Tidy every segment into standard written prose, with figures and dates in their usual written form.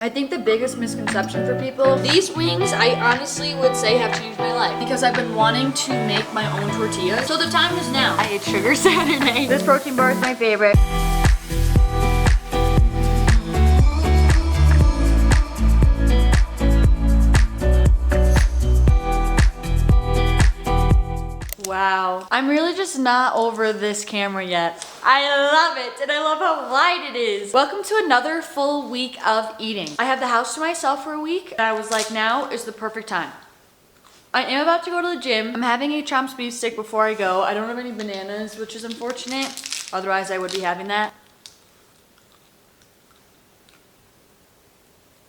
I think the biggest misconception for people, these wings I honestly would say have changed my life because I've been wanting to make my own tortillas. So the time is now. I ate sugar Saturday. This protein bar is my favorite. Wow. I'm really just not over this camera yet. I love it, and I love how wide it is. Welcome to another full week of eating. I had the house to myself for a week, and I was like, now is the perfect time. I am about to go to the gym. I'm having a chomped beef stick before I go. I don't have any bananas, which is unfortunate. Otherwise, I would be having that.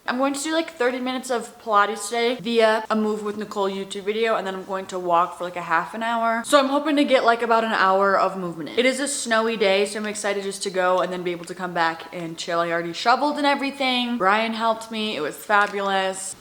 I'm going to do like 30 minutes of Pilates today via a Move with Nicole YouTube video, and then I'm going to walk for like a half an hour. So I'm hoping to get like about an hour of movement in. It is a snowy day, so I'm excited just to go and then be able to come back and chill. I already shoveled and everything. Brian helped me. It was fabulous.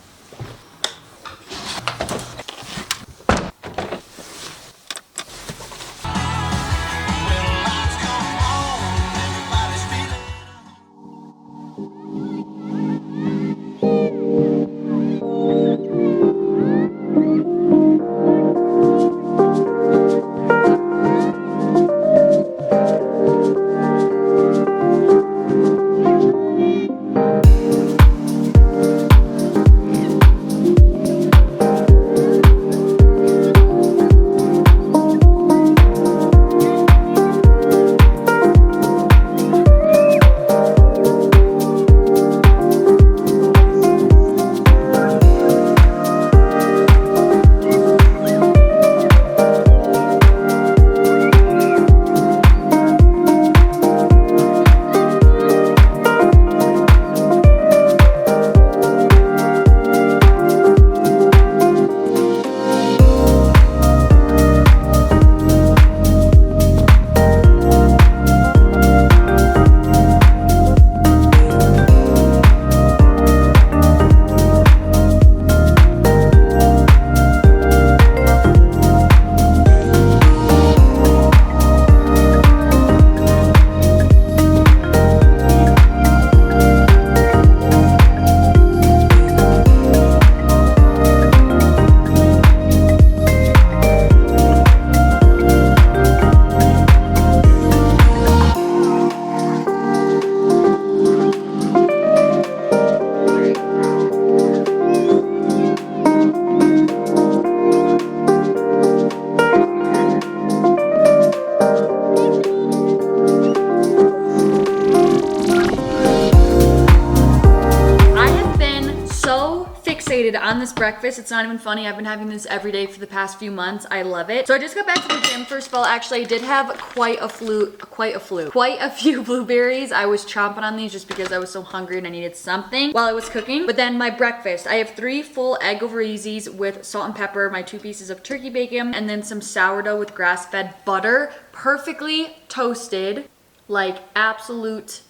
On this breakfast. It's not even funny. I've been having this every day for the past few months. I love it. So I just got back to the gym. First of all, actually I did have quite a few blueberries. I was chomping on these just because I was so hungry and I needed something while I was cooking. But then my breakfast, I have 3 full egg over easies with salt and pepper, my 2 pieces of turkey bacon, and then some sourdough with grass-fed butter, perfectly toasted, like absolute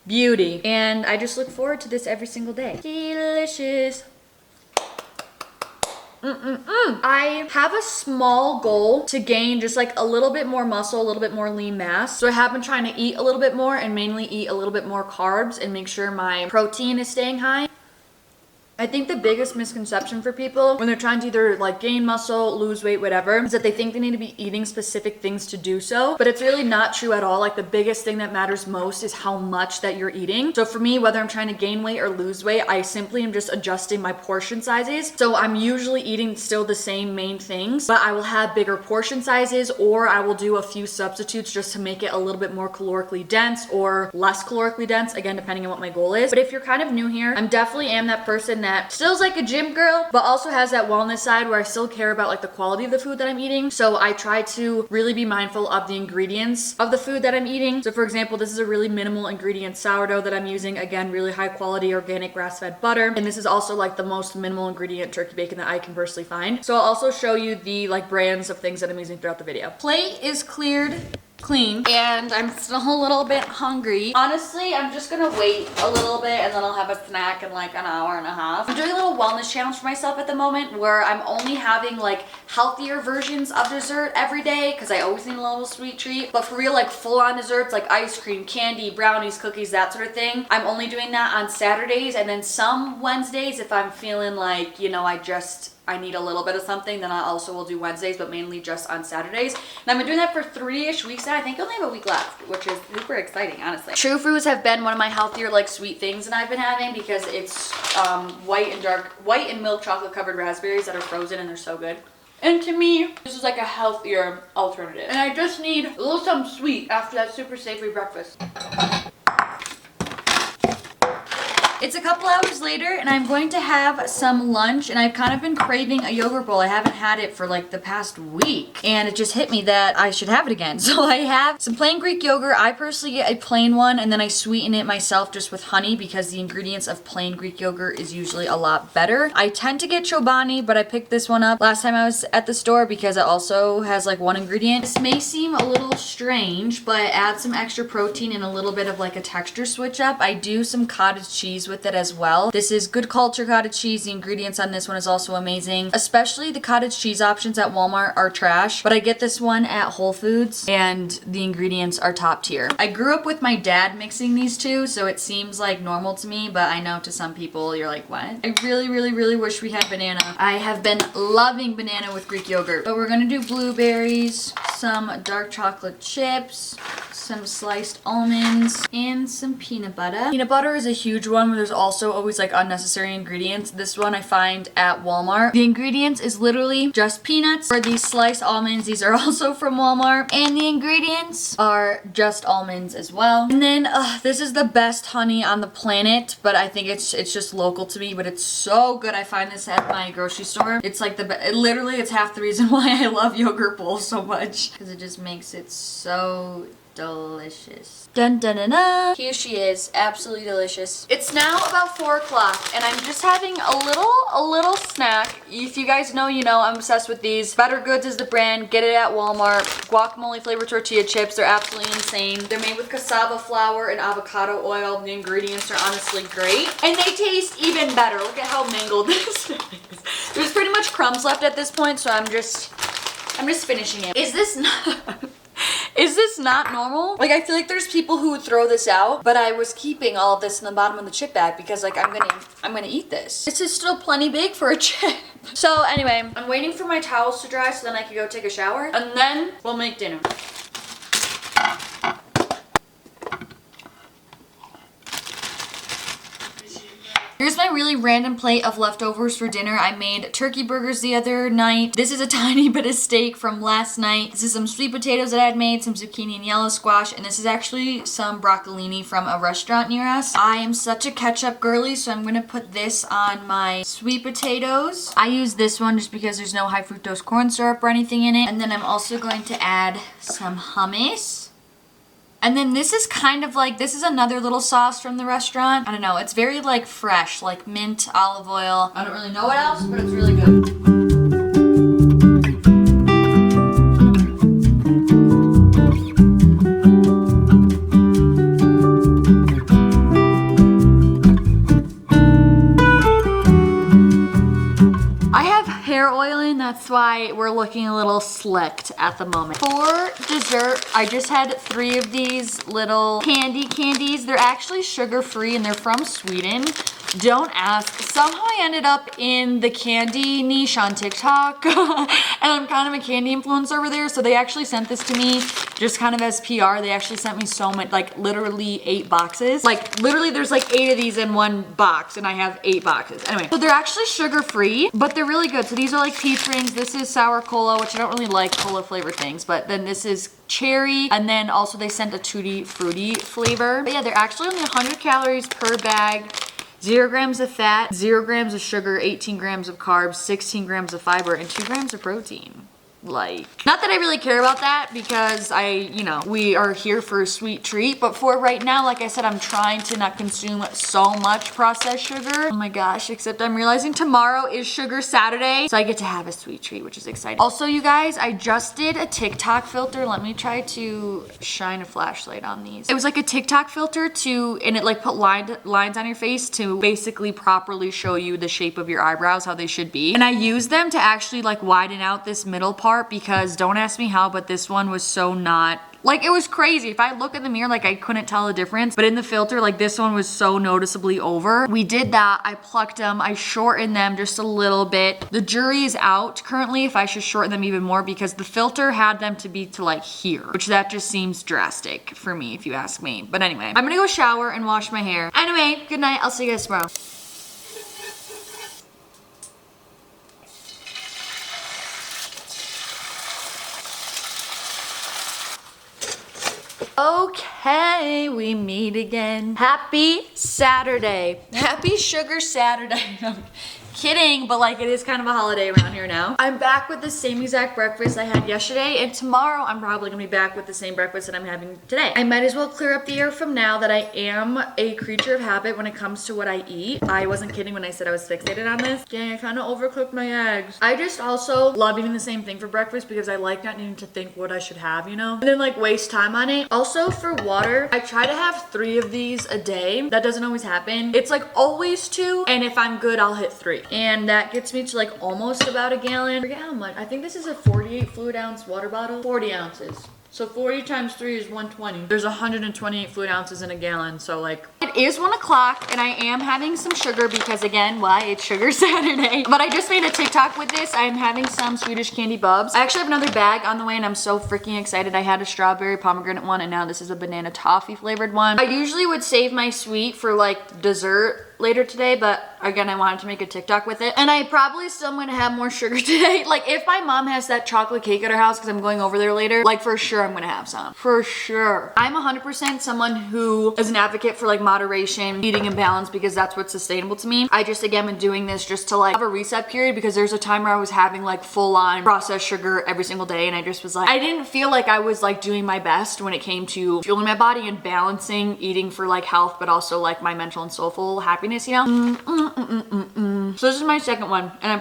beauty. And I just look forward to this every single day. Delicious. I have a small goal to gain just like a little bit more muscle, a little bit more lean mass. So I have been trying to eat a little bit more and mainly eat a little bit more carbs and make sure my protein is staying high. I think the biggest misconception for people when they're trying to either like gain muscle, lose weight, whatever, is that they think they need to be eating specific things to do so. But it's really not true at all. Like the biggest thing that matters most is how much that you're eating. So for me, whether I'm trying to gain weight or lose weight, I simply am just adjusting my portion sizes. So I'm usually eating still the same main things, but I will have bigger portion sizes, or I will do a few substitutes just to make it a little bit more calorically dense or less calorically dense, again, depending on what my goal is. But if you're kind of new here, I'm definitely am that person that still's like a gym girl, but also has that wellness side where I still care about like the quality of the food that I'm eating. So I try to really be mindful of the ingredients of the food that I'm eating. So for example, this is a really minimal ingredient sourdough that I'm using. Again, really high quality organic grass-fed butter. And this is also like the most minimal ingredient turkey bacon that I can personally find. So I'll also show you the like brands of things that I'm using throughout the video. Plate is cleared. clean, and I'm still a little bit hungry. Honestly, I'm just gonna wait a little bit and then I'll have a snack in like an hour and a half. I'm doing a little wellness challenge for myself at the moment where I'm only having like healthier versions of dessert every day because I always need a little sweet treat. But for real, like full-on desserts like ice cream, candy, brownies, cookies, that sort of thing, I'm only doing that on Saturdays, and then some Wednesdays if I'm feeling like, you know, I need a little bit of something, then I also will do Wednesdays, but mainly just on Saturdays. And I've been doing that for 3-ish weeks now. I think I only have a week left, which is super exciting, honestly. True Fruits have been one of my healthier, like, sweet things that I've been having because it's white and milk chocolate covered raspberries that are frozen and they're so good. And to me, this is like a healthier alternative. And I just need a little something sweet after that super savory breakfast. It's a couple hours later and I'm going to have some lunch, and I've kind of been craving a yogurt bowl. I haven't had it for like the past week and it just hit me that I should have it again. So I have some plain Greek yogurt. I personally get a plain one and then I sweeten it myself just with honey because the ingredients of plain Greek yogurt is usually a lot better. I tend to get Chobani, but I picked this one up last time I was at the store because it also has like one ingredient. This may seem a little strange, but add some extra protein and a little bit of like a texture switch up. I do some cottage cheese with it as well. This is Good Culture cottage cheese. The ingredients on this one is also amazing. Especially the cottage cheese options at Walmart are trash, but I get this one at Whole Foods and the ingredients are top tier. I grew up with my dad mixing these two, so it seems like normal to me, but I know to some people you're like, what? I really wish we had banana. I have been loving banana with Greek yogurt. But we're gonna do blueberries, some dark chocolate chips, some sliced almonds, and some peanut butter. Peanut butter is a huge one where there's also always like unnecessary ingredients. This one I find at Walmart. The ingredients is literally just peanuts. For these sliced almonds, these are also from Walmart. And the ingredients are just almonds as well. And then this is the best honey on the planet, but I think it's just local to me, but it's so good. I find this at my grocery store. It's like literally it's half the reason why I love yogurt bowls so much, because it just makes it so delicious. Dun dun dun dun. Here she is, absolutely delicious. It's now about 4 o'clock and I'm just having a little snack. If you guys know, you know I'm obsessed with these. Better Goods is the brand. Get it at Walmart. Guacamole flavored tortilla chips. They're absolutely insane. They're made with cassava flour and avocado oil. The ingredients are honestly great. And they taste even better. Look at how mangled this is. There's pretty much crumbs left at this point, so I'm just finishing it. Is this not normal? Like, I feel like there's people who would throw this out, but I was keeping all of this in the bottom of the chip bag because like I'm gonna eat this. This is still plenty big for a chip. So anyway, I'm waiting for my towels to dry so then I can go take a shower and then we'll make dinner. Here's my really random plate of leftovers for dinner. I made turkey burgers the other night. This is a tiny bit of steak from last night. This is some sweet potatoes that I had made, some zucchini and yellow squash, and this is actually some broccolini from a restaurant near us. I am such a ketchup girly, so I'm gonna put this on my sweet potatoes. I use this one just because there's no high fructose corn syrup or anything in it. And then I'm also going to add some hummus. And then this is kind of like, this is another little sauce from the restaurant. I don't know, it's very like fresh, like mint, olive oil. I don't really know what else, but it's really good. That's why we're looking a little slicked at the moment. For dessert, I just had 3 of these little candies. They're actually sugar-free and they're from Sweden. Don't ask. Somehow I ended up in the candy niche on TikTok and I'm kind of a candy influencer over there, so they actually sent this to me just kind of as PR. They actually sent me so much, like literally 8 boxes. Like literally there's like 8 of these in one box and I have 8 boxes. Anyway, so they're actually sugar-free, but they're really good. So these are like peach rings. This is sour cola, which I don't really like cola flavored things, but then this is cherry, and then also they sent a tutti frutti flavor. But yeah, they're actually only 100 calories per bag. 0 grams of fat, 0 grams of sugar, 18 grams of carbs, 16 grams of fiber, and 2 grams of protein. Like, not that I really care about that because you know, we are here for a sweet treat, but for right now, like I said, I'm trying to not consume so much processed sugar. Oh my gosh, except I'm realizing tomorrow is Sugar Saturday, so I get to have a sweet treat, which is exciting. Also, you guys, I just did a TikTok filter. Let me try to shine a flashlight on these. It was like a TikTok filter and it like put lines on your face to basically properly show you the shape of your eyebrows, how they should be. And I used them to actually like widen out this middle part because don't ask me how, but this one was so not, like, it was crazy. If I look in the mirror, like, I couldn't tell the difference, but in the filter, like, this one was so noticeably over. We did that. I plucked them. I shortened them just a little bit. The jury is out currently if I should shorten them even more because the filter had them to be to like here, which that just seems drastic for me if you ask me. But anyway, I'm gonna go shower and wash my hair. Anyway, good night. I'll see you guys tomorrow. Okay, we meet again. Happy Saturday. Happy Sugar Saturday. No, kidding, but like it is kind of a holiday around here now. I'm back with the same exact breakfast I had yesterday, and tomorrow I'm probably gonna be back with the same breakfast that I'm having today. I might as well clear up the air from now that I am a creature of habit when it comes to what I eat. I wasn't kidding when I said I was fixated on this. Dang, I kind of overcooked my eggs. I just also love eating the same thing for breakfast because I like not needing to think what I should have, you know? And then like waste time on it. Also for water, I try to have 3 of these a day. That doesn't always happen. It's like always 2, and if I'm good, I'll hit 3. And that gets me to like almost about a gallon. I forget how much. I think this is a 48 fluid ounce water bottle. 40 ounces. So 40 times 3 is 120. There's 128 fluid ounces in a gallon, so like... It is 1 o'clock, and I am having some sugar because, again, why? It's Sugar Saturday. But I just made a TikTok with this. I'm having some Swedish candy bubs. I actually have another bag on the way, and I'm so freaking excited. I had a strawberry pomegranate one, and now this is a banana toffee flavored one. I usually would save my sweet for, like, dessert later today, but again, I wanted to make a TikTok with it. And I probably still am gonna have more sugar today. Like, if my mom has that chocolate cake at her house, because I'm going over there later, like, for sure I'm gonna have some. For sure. I'm 100% someone who is an advocate for, like, moderation, eating in balance, because that's what's sustainable to me. I just, again, been doing this just to, like, have a reset period, because there's a time where I was having, like, full-on processed sugar every single day, and I just was like, I didn't feel like I was, like, doing my best when it came to fueling my body and balancing eating for, like, health, but also, like, my mental and soulful happiness, you know? So this is my second one, and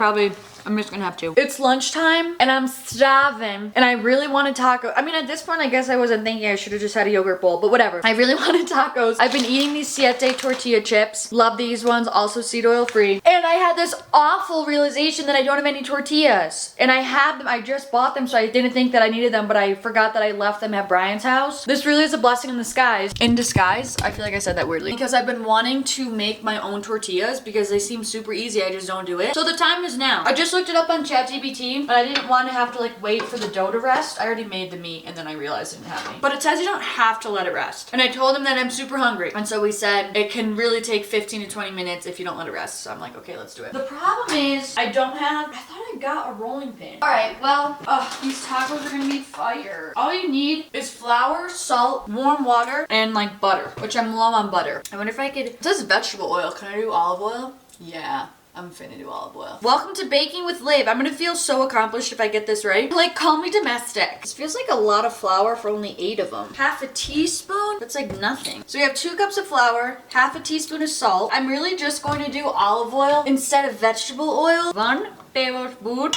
I'm just gonna have 2. It's lunchtime, and I'm starving, and I really wanted taco. I mean, at this point, I guess I wasn't thinking I should have just had a yogurt bowl, but whatever. I really wanted tacos. I've been eating these Siete tortilla chips. Love these ones, also seed oil free. And I had this awful realization that I don't have any tortillas. And I have them, I just bought them, so I didn't think that I needed them, but I forgot that I left them at Brian's house. This really is a blessing in disguise. In disguise? I feel like I said that weirdly. Because I've been wanting to make my own tortillas because they seem super easy, I just don't do it. So the time is now. I just looked it up on ChatGPT, but I didn't want to have to like wait for the dough to rest. I already made the meat and then I realized it didn't have any. But it says you don't have to let it rest. And I told him that I'm super hungry. And so we said it can really take 15 to 20 minutes if you don't let it rest. So I'm like, okay, let's do it. The problem is I thought I got a rolling pin. All right, well, these tacos are gonna be fire. All you need is flour, salt, warm water, and like butter, which I'm low on butter. I wonder if I could, it says vegetable oil. Can I do olive oil? Yeah. I'm finna do olive oil. Welcome to Baking with Liv. I'm gonna feel so accomplished if I get this right. Like, call me domestic. This feels like a lot of flour for only 8 of them. Half a teaspoon? That's like nothing. So we have 2 cups of flour, half a teaspoon of salt. I'm really just going to do olive oil instead of vegetable oil. 1 tablespoon.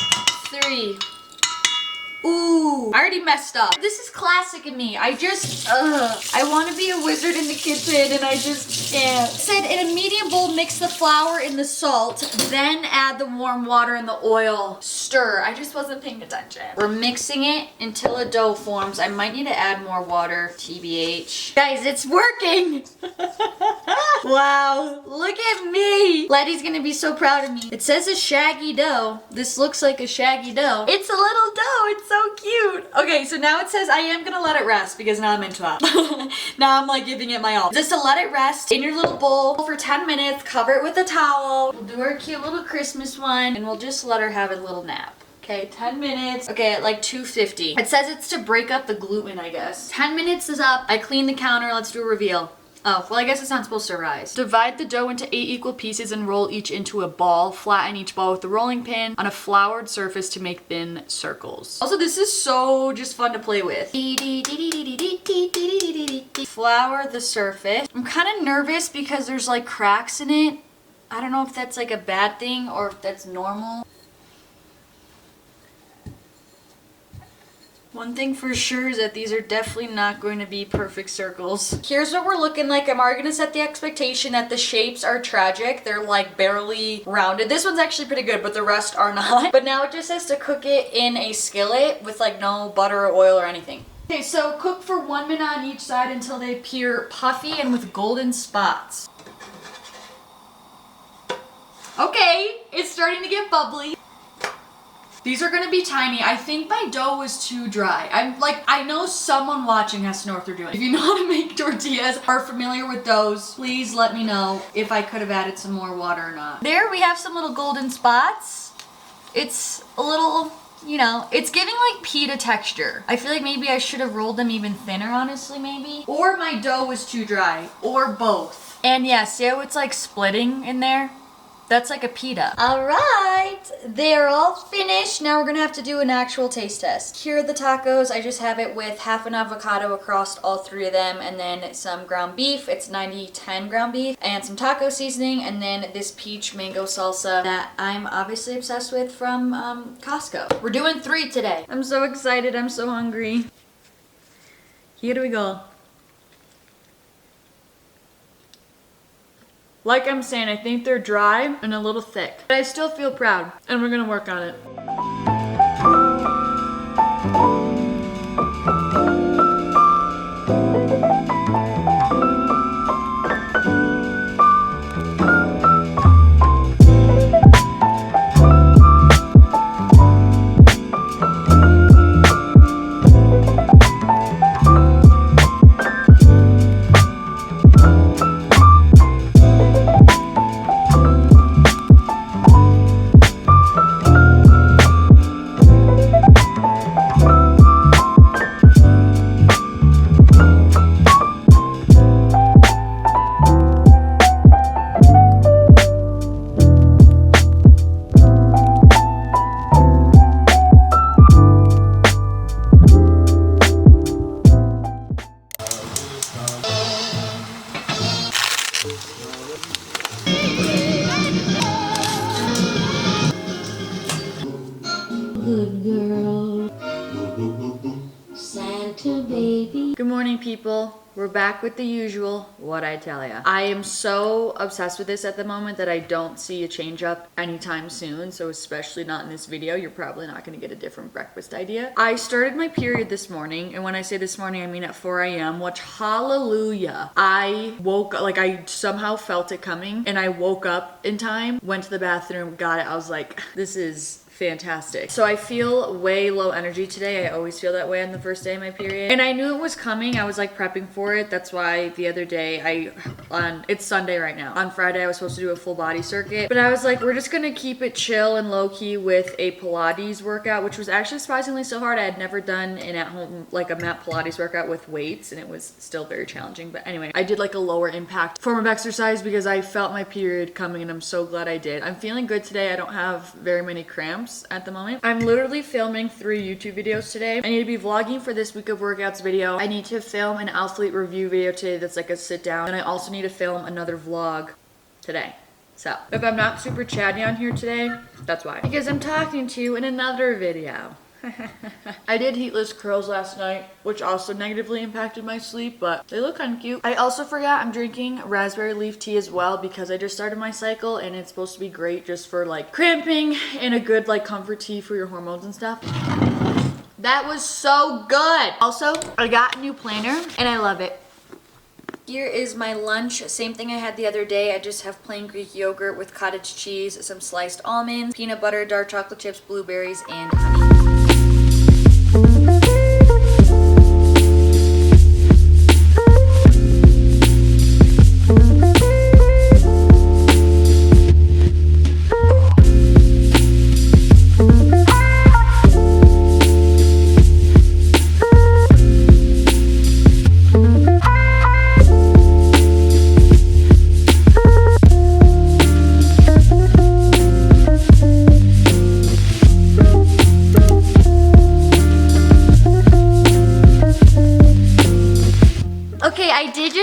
3. Ooh, I already messed up. This is classic in me. I want to be a wizard in the kitchen and I just can't. It said in a medium bowl, mix the flour in the salt, then add the warm water and the oil. Stir. I just wasn't paying attention. We're mixing it until a dough forms. I might need to add more water. TBH. Guys, it's working. Wow, look at me. Letty's gonna be so proud of me. It says a shaggy dough. This looks like a shaggy dough. It's a little dough. It's so cute. Okay, so now it says I am gonna let it rest because now I'm into it. Now I'm like giving it my all. Just to let it rest in your little bowl for 10 minutes, cover it with a towel. We'll do our cute little Christmas one and we'll just let her have a little nap. Okay, 10 minutes. Okay, at like 250. It says it's to break up the gluten, I guess. 10 minutes is up. I clean the counter. Let's do a reveal. Oh, well, I guess it's not supposed to rise. Divide the dough into 8 equal pieces and roll each into a ball. Flatten each ball with a rolling pin on a floured surface to make thin circles. Also, this is so just fun to play with. Flour the surface. I'm kind of nervous because there's like cracks in it. I don't know if that's like a bad thing or if that's normal. One thing for sure is that these are definitely not going to be perfect circles. Here's what we're looking like. I'm already gonna set the expectation that the shapes are tragic. They're like barely rounded. This one's actually pretty good, but the rest are not. But now it just says to cook it in a skillet with like no butter or oil or anything. Okay, so cook for 1 minute on each side until they appear puffy and with golden spots. Okay, it's starting to get bubbly. These are gonna be tiny. I think my dough was too dry. I know someone watching has to know what they're doing. If you know how to make tortillas, are familiar with doughs, please let me know if I could have added some more water or not. There we have some little golden spots. It's a little, you know, it's giving like pita texture. I feel like maybe I should have rolled them even thinner, honestly, maybe. Or my dough was too dry, or both. And yeah, see how it's like splitting in there? That's like a pita. All right, they're all finished. Now we're gonna have to do an actual taste test. Here are the tacos. I just have it with half an avocado across all 3 of them, and then some ground beef. It's 90-10 ground beef, and some taco seasoning, and then this peach mango salsa that I'm obviously obsessed with from Costco. We're doing 3 today. I'm so excited, I'm so hungry. Here we go. Like I'm saying, I think they're dry and a little thick, but I still feel proud, and we're gonna work on it. Good girl. Santa baby. Good morning, people. We're back with the usual, what I tell ya. I am so obsessed with this at the moment that I don't see a change up anytime soon, so especially not in this video. You're probably not gonna get a different breakfast idea. I started my period this morning, and when I say this morning, I mean at 4 a.m., which hallelujah. I woke up, like I somehow felt it coming, and I woke up in time, went to the bathroom, got it. I was like, this is fantastic. So I feel way low energy today. I always feel that way on the first day of my period. And I knew it was coming. I was like prepping for it. That's why the other day it's Sunday right now. On Friday I was supposed to do a full body circuit, but I was like, we're just gonna keep it chill and low key with a Pilates workout, which was actually surprisingly so hard. I had never done an at home, like a mat Pilates workout with weights, and it was still very challenging. But anyway, I did like a lower impact form of exercise because I felt my period coming, and I'm so glad I did. I'm feeling good today. I don't have very many cramps at the moment. I'm literally filming 3 YouTube videos today. I need to be vlogging for this week of workouts video. I need to film an ALPHALETE review video today that's like a sit down, and I also need to film another vlog today. So if I'm not super chatty on here today, that's why. Because I'm talking to you in another video. I did heatless curls last night, which also negatively impacted my sleep, but they look kind of cute. I also forgot I'm drinking raspberry leaf tea as well because I just started my cycle, and it's supposed to be great just for like cramping and a good like comfort tea for your hormones and stuff. That was so good. Also, I got a new planner and I love it. Here is my lunch, same thing I had the other day. I just have plain Greek yogurt with cottage cheese, some sliced almonds, peanut butter, dark chocolate chips, blueberries, and honey.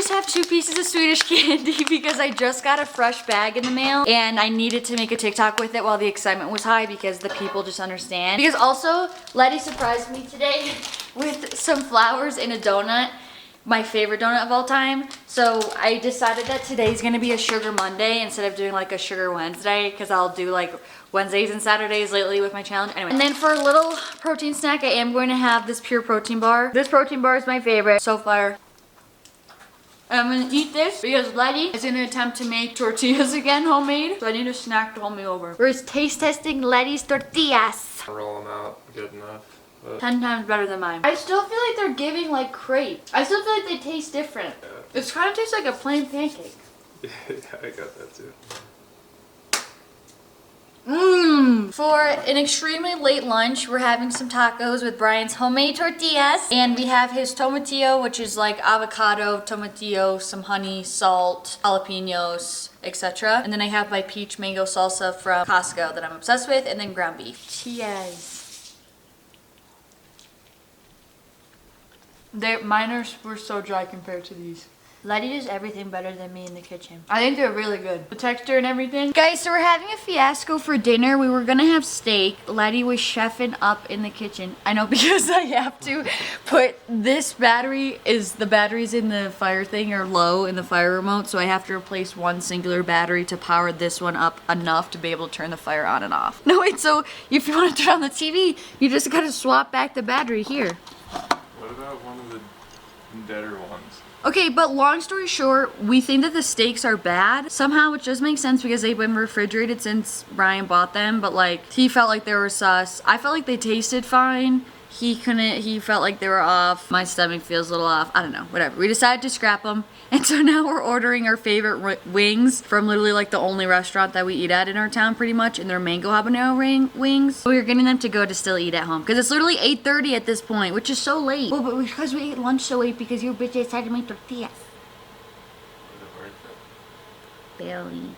just have 2 pieces of Swedish candy because I just got a fresh bag in the mail and I needed to make a TikTok with it while the excitement was high because the people just understand. Because also, Letty surprised me today with some flowers and a donut. My favorite donut of all time. So I decided that today's gonna be a sugar Monday instead of doing like a sugar Wednesday, because I'll do like Wednesdays and Saturdays lately with my challenge. Anyway, and then for a little protein snack, I am going to have this pure protein bar. This protein bar is my favorite so far. I'm gonna eat this because Letty is gonna attempt to make tortillas again, homemade. So I need a snack to hold me over. We're taste testing Letty's tortillas. Roll them out good enough. 10 times better than mine. I still feel like they're giving like crepe. I still feel like they taste different. Yeah. It kind of tastes like a plain pancake. Yeah, I got that too. Mmm. For an extremely late lunch, we're having some tacos with Brian's homemade tortillas. And we have his tomatillo, which is like avocado, tomatillo, some honey, salt, jalapenos, etc. And then I have my peach mango salsa from Costco that I'm obsessed with, and then ground beef. Cheers. Mine were so dry compared to these. Letty does everything better than me in the kitchen. I think they're really good. The texture and everything. Guys, so we're having a fiasco for dinner. We were gonna have steak. Letty was chefing up in the kitchen. I know, because I have to put this battery, the batteries in the fire thing are low in the fire remote, so I have to replace one singular battery to power this one up enough to be able to turn the fire on and off. No, wait, so if you want to turn on the TV, you just gotta swap back the battery here. What about one of the deader ones? Okay, but long story short, we think that the steaks are bad. Somehow it just makes sense because they've been refrigerated since Brian bought them, but like he felt like they were sus. I felt like they tasted fine. He felt like they were off. My stomach feels a little off. I don't know, whatever. We decided to scrap them. And so now we're ordering our favorite wings from literally like the only restaurant that we eat at in our town pretty much. And they're mango habanero wings. So we're getting them to go to still eat at home. Because it's literally 8:30 at this point, which is so late. Well, but because we ate lunch so late because your bitch decided to make tortillas. Was it worth it? Barely.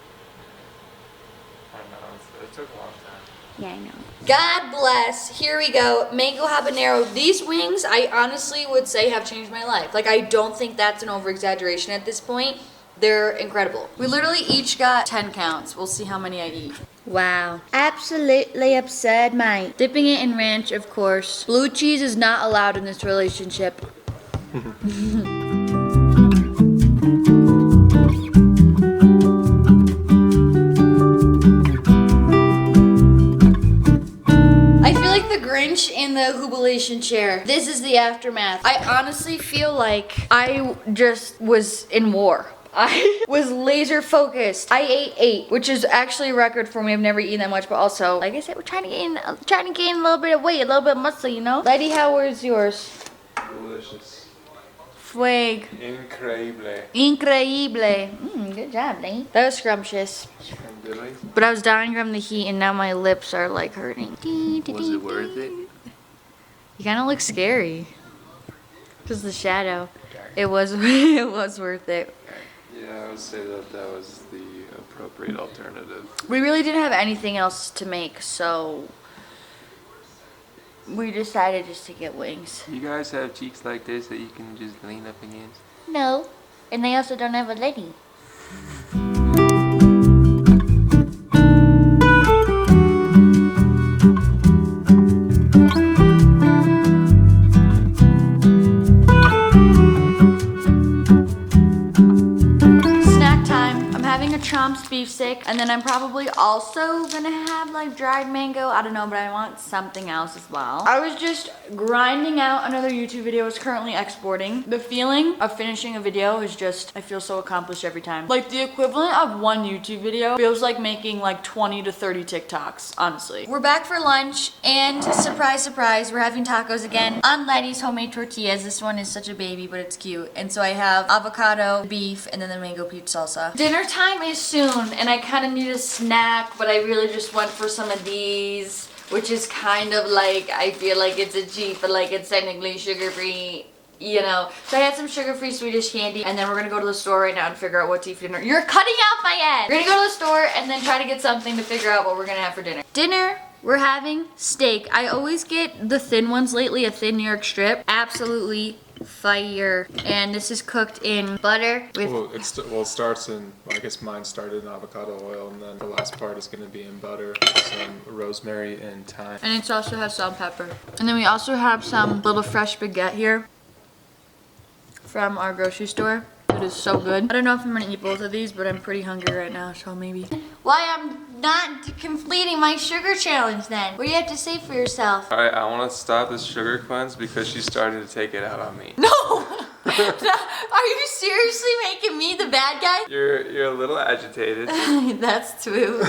I don't know. It took a long time. Yeah, I know. God bless. Here we go. Mango habanero. These wings, I honestly would say have changed my life. Like, I don't think that's an over-exaggeration at this point. They're incredible. We literally each got 10 counts. We'll see how many I eat. Wow. Absolutely absurd, mate. Dipping it in ranch, of course. Blue cheese is not allowed in this relationship. Grinch in the jubilation chair. This is the aftermath. I honestly feel like I just was in war. I was laser focused. I ate 8, which is actually a record for me. I've never eaten that much, but also, like I said, we're trying to gain a little bit of weight, a little bit of muscle, you know? Letty, how was yours? Delicious. Fueg. Increíble. Increíble. Good job, Letty. That was scrumptious. But I was dying from the heat and now my lips are like hurting. Was it worth it? You kind of look scary. Just the shadow. It was worth it. Yeah, I would say that was the appropriate alternative. We really didn't have anything else to make, so we decided just to get wings. You guys have cheeks like this that you can just lean up against? No. And they also don't have a Letty. Chomps beef stick, and then I'm probably also gonna have like dried mango. I don't know, but I want something else as well. I was just grinding out another YouTube video. It's currently exporting. The feeling of finishing a video is just, I feel so accomplished every time. Like the equivalent of one YouTube video feels like making like 20 to 30 TikToks, honestly. We're back for lunch, and surprise, surprise, we're having tacos again on Letty's homemade tortillas. This one is such a baby, but it's cute. And so I have avocado, beef, and then the mango peach salsa. Dinner time is soon, and I kind of need a snack, but I really just went for some of these, which is kind of like, I feel like it's a cheat, but like it's technically sugar-free, you know. So I had some sugar-free Swedish candy, and then we're gonna go to the store right now and figure out what to eat for dinner. You're cutting out my head! We're gonna go to the store and then try to get something to figure out what we're gonna have for dinner. Dinner, we're having steak. I always get the thin ones lately, a thin New York strip. Absolutely fire. And this is cooked in butter with... Well, it starts in, I guess mine started in avocado oil, and then the last part is going to be in butter, some rosemary and thyme. And it also has salt and pepper. And then we also have some little fresh baguette here from our grocery store. It is so good. I don't know if I'm gonna eat both of these, but I'm pretty hungry right now, so maybe. Why I'm not completing my sugar challenge then? What do you have to say for yourself? Alright, I want to stop this sugar cleanse because she started to take it out on me. No! Are you seriously making me the bad guy? You're a little agitated. That's true.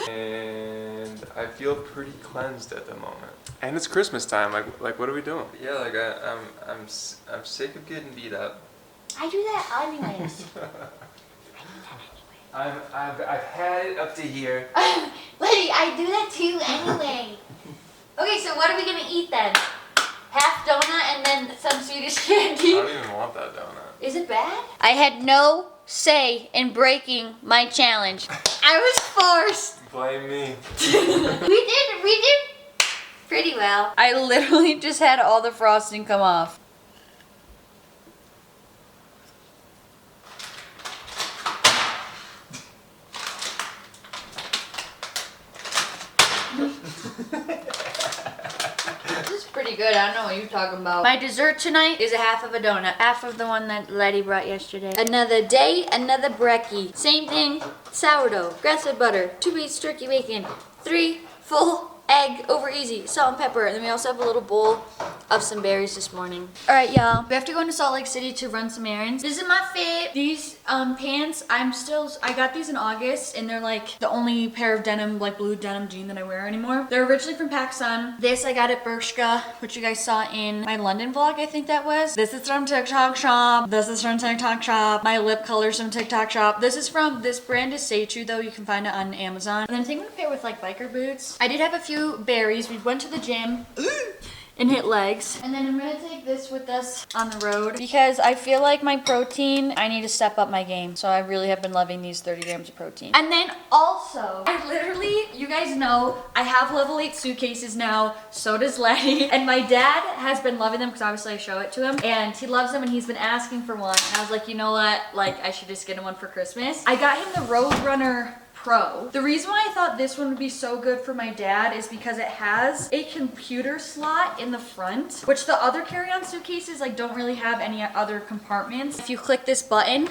And I feel pretty cleansed at the moment. And it's Christmas time. Like what are we doing? Yeah, like I'm sick of getting beat up. I do that anyways. I've had it up to here. Buddy, I do that too anyway. Okay, so what are we gonna eat then? Half donut and then some Swedish candy? I don't even want that donut. Is it bad? I had no say in breaking my challenge. I was forced. Blame me. We did pretty well. I literally just had all the frosting come off. This is pretty good. I don't know what you're talking about. My dessert tonight is a half of a donut. Half of the one that Letty brought yesterday. Another day, another brekkie. Same thing, sourdough, grass-fed butter, 2 beets turkey bacon, 3 full egg over easy, salt and pepper. And then we also have a little bowl of some berries this morning. All right, y'all. We have to go into Salt Lake City to run some errands. This is my fit. These pants, I got these in August, and they're like the only pair of denim, like blue denim jean that I wear anymore. They're originally from PacSun. This I got at Bershka, which you guys saw in my London vlog, I think that was. This is from TikTok Shop. This is from TikTok Shop. My lip color's from TikTok Shop. This brand is Seichu though. You can find it on Amazon. And then I think I'm gonna pair with like biker boots. I did have a few berries. We went to the gym and hit legs. And then I'm gonna take this with us on the road because I feel like my protein, I need to step up my game. So I really have been loving these 30 grams of protein. And then also, I literally, you guys know, I have level 8 suitcases now. So does Letty. And my dad has been loving them because obviously I show it to him. And he loves them and he's been asking for one. And I was like, you know what? Like, I should just get him one for Christmas. I got him the Roadrunner Pro. The reason why I thought this one would be so good for my dad is because it has a computer slot in the front, which the other carry-on suitcases like don't really have any other compartments. If you click this button,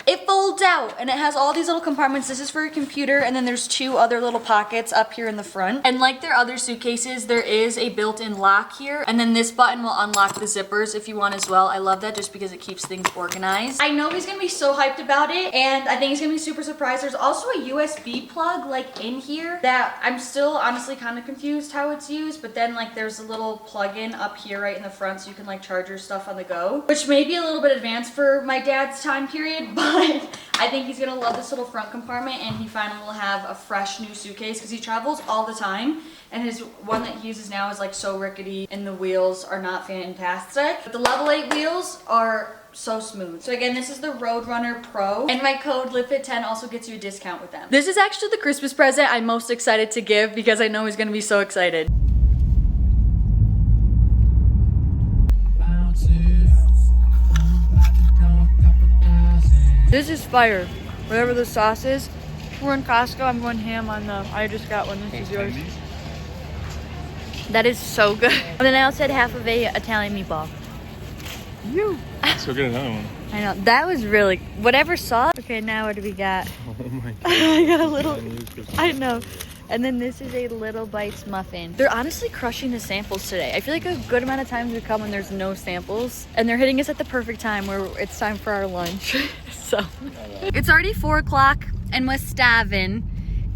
it folds out and it has all these little compartments. This is for your computer, and then there's 2 other little pockets up here in the front. And like their other suitcases, there is a built-in lock here, and then this button will unlock the zippers if you want as well. I love that just because it keeps things organized. I know he's gonna be so hyped about it, and I think he's gonna be super surprised. There's also a USB plug like in here that I'm still honestly kind of confused how it's used, but then like there's a little plug-in up here right in the front so you can like charge your stuff on the go, which may be a little bit advanced for my dad's time period, but I think he's gonna love this little front compartment, and he finally will have a fresh new suitcase because he travels all the time, and his one that he uses now is like so rickety and the wheels are not fantastic. But the level 8 wheels are so smooth. So again, this is the Roadrunner Pro, and my code LIVFIT10 also gets you a discount with them. This is actually the Christmas present I'm most excited to give because I know he's gonna be so excited. This is fire. Whatever the sauce is. We're in Costco. I'm going ham on the, I just got one. This is yours. That is so good. And then I also had half of a Italian meatball. You. So get another one. I know. That was really, whatever sauce. Okay, now what do we got? Oh my god. I got a little, I know. And then this is a Little Bites muffin. They're honestly crushing the samples today. I feel like a good amount of times we come when there's no samples, and they're hitting us at the perfect time where it's time for our lunch. So it's already 4 o'clock and we're starving,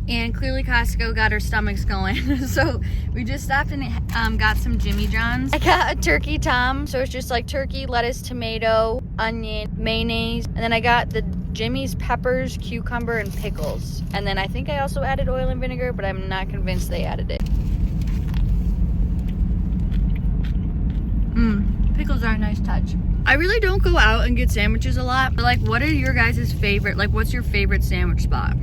and clearly Costco got our stomachs going. So we just stopped and got some Jimmy John's. I got a turkey tom, so it's just like turkey, lettuce, tomato, onion, mayonnaise, and then I got the Jimmy's peppers, cucumber, and pickles. And then I think I also added oil and vinegar, but I'm not convinced they added it. Pickles are a nice touch. I really don't go out and get sandwiches a lot, but like, what are your guys' favorite, like what's your favorite sandwich spot?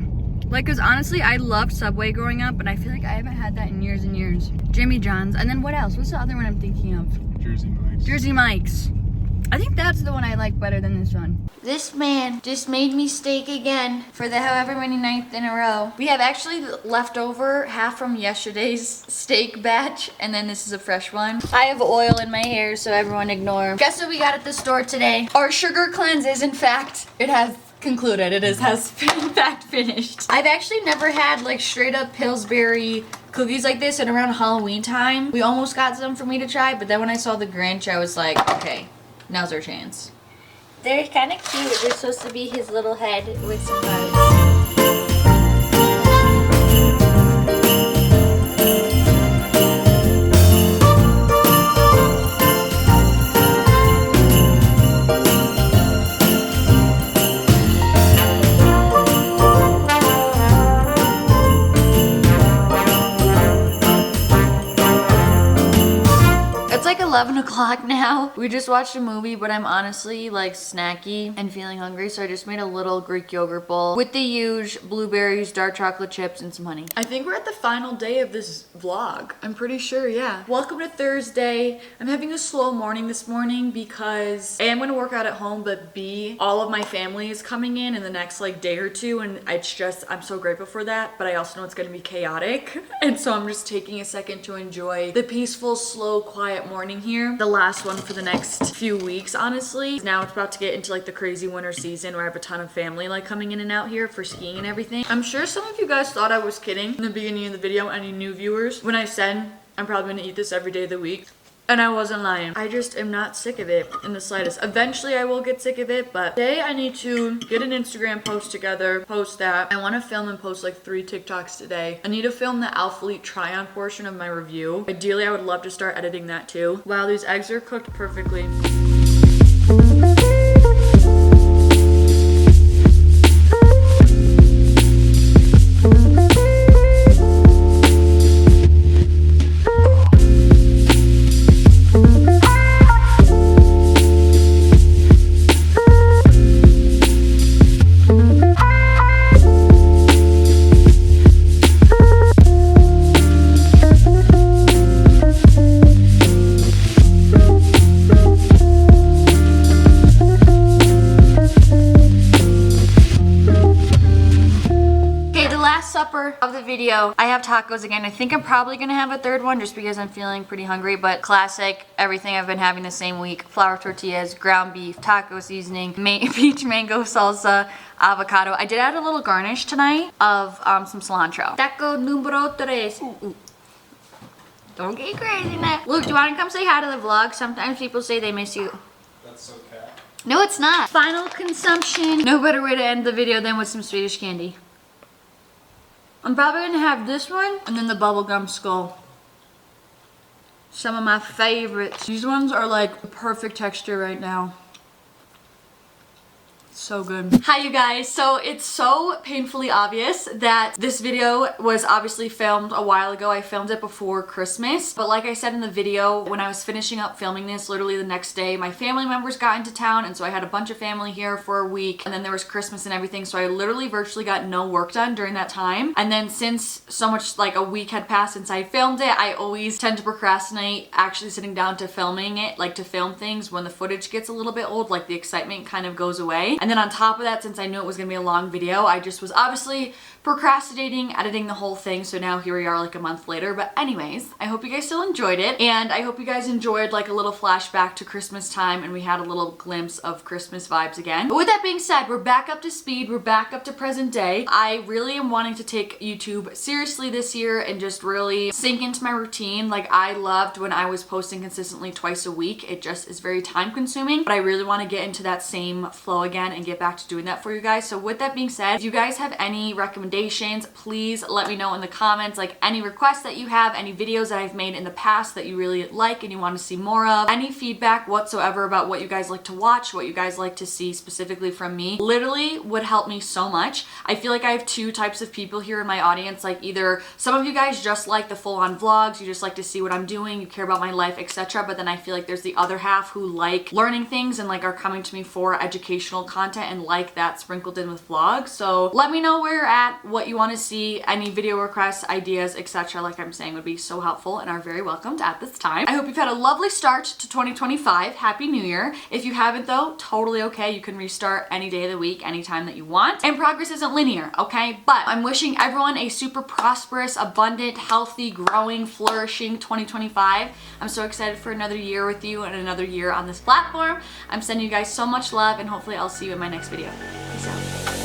Like, cause honestly, I loved Subway growing up, but I feel like I haven't had that in years and years. Jimmy John's, and then what else? What's the other one I'm thinking of? Jersey Mike's. Jersey Mike's. I think that's the one I like better than this one. This man just made me steak again for the however many nights in a row. We have actually left over half from yesterday's steak batch, and then this is a fresh one. I have oil in my hair, so everyone ignore. Guess what we got at the store today? Our sugar cleanse is, in fact, it has concluded. It has in fact finished. I've actually never had like straight up Pillsbury cookies like this, and around Halloween time, we almost got some for me to try, but then when I saw the Grinch, I was like, okay, now's our chance. They're kind of cute. They're supposed to be his little head with some hearts. It's like 11 o'clock now. We just watched a movie, but I'm honestly like snacky and feeling hungry, so I just made a little Greek yogurt bowl with the huge blueberries, dark chocolate chips, and some honey. I think we're at the final day of this vlog. I'm pretty sure, yeah. Welcome to Thursday. I'm having a slow morning this morning because A, I'm gonna work out at home, but B, all of my family is coming in the next like day or two, and it's just, I'm so grateful for that, but I also know it's gonna be chaotic. And so I'm just taking a second to enjoy the peaceful, slow, quiet morning here. The last one for the next few weeks, honestly. Now it's about to get into like the crazy winter season where I have a ton of family like coming in and out here for skiing and everything. I'm sure some of you guys thought I was kidding in the beginning of the video, any new viewers, when I said I'm probably gonna eat this every day of the week. And I wasn't lying. I just am not sick of it in the slightest. Eventually I will get sick of it, but today I need to get an Instagram post together, post that. I want to film and post like 3 TikToks today. I need to film the ALPHALETE try-on portion of my review. Ideally, I would love to start editing that too. Wow, these eggs are cooked perfectly. Supper of the video. I have tacos again. I think I'm probably gonna have a third one just because I'm feeling pretty hungry, but classic, everything I've been having the same week. Flour tortillas, ground beef, taco seasoning, peach mango salsa, avocado. I did add a little garnish tonight of some cilantro. Taco numero 3. Ooh. Don't get crazy now. Luke, do you want to come say hi to the vlog? Sometimes people say they miss you. That's okay. No, it's not. Final consumption. No better way to end the video than with some Swedish candy. I'm probably gonna have this one and then the bubblegum skull. Some of my favorites. These ones are like the perfect texture right now. So good. Hi you guys. So it's so painfully obvious that this video was obviously filmed a while ago. I filmed it before Christmas, but like I said in the video, when I was finishing up filming this, literally the next day, my family members got into town, and so I had a bunch of family here for a week, and then there was Christmas and everything, so I literally virtually got no work done during that time. And then since so much like a week had passed since I filmed it, I always tend to procrastinate actually sitting down to filming it, like to film things when the footage gets a little bit old, like the excitement kind of goes away. And then on top of that, since I knew it was gonna be a long video, I just was obviously procrastinating editing the whole thing, so now here we are like a month later. But anyways, I hope you guys still enjoyed it, and I hope you guys enjoyed like a little flashback to Christmas time and we had a little glimpse of Christmas vibes again. But with that being said, we're back up to speed, we're back up to present day. I really am wanting to take YouTube seriously this year and just really sink into my routine. Like, I loved when I was posting consistently twice a week. It just is very time consuming, but I really want to get into that same flow again and get back to doing that for you guys. So with that being said, if you guys have any recommendations, please let me know in the comments, like any requests that you have, any videos that I've made in the past that you really like and you want to see more of, any feedback whatsoever about what you guys like to watch, what you guys like to see specifically from me, literally would help me so much. I feel like I have 2 types of people here in my audience. Like, either some of you guys just like the full-on vlogs, you just like to see what I'm doing, you care about my life, etc. But then I feel like there's the other half who like learning things and like are coming to me for educational content and like that sprinkled in with vlogs. So let me know where you're at. chat what you want to see, any video requests, ideas, etc. Like I'm saying, would be so helpful and are very welcomed at this time. I hope you've had a lovely start to 2025. Happy New Year. If you haven't though, totally okay. You can restart any day of the week, anytime that you want. And progress isn't linear, okay? But I'm wishing everyone a super prosperous, abundant, healthy, growing, flourishing 2025. I'm so excited for another year with you and another year on this platform. I'm sending you guys so much love, and hopefully I'll see you in my next video. Peace out.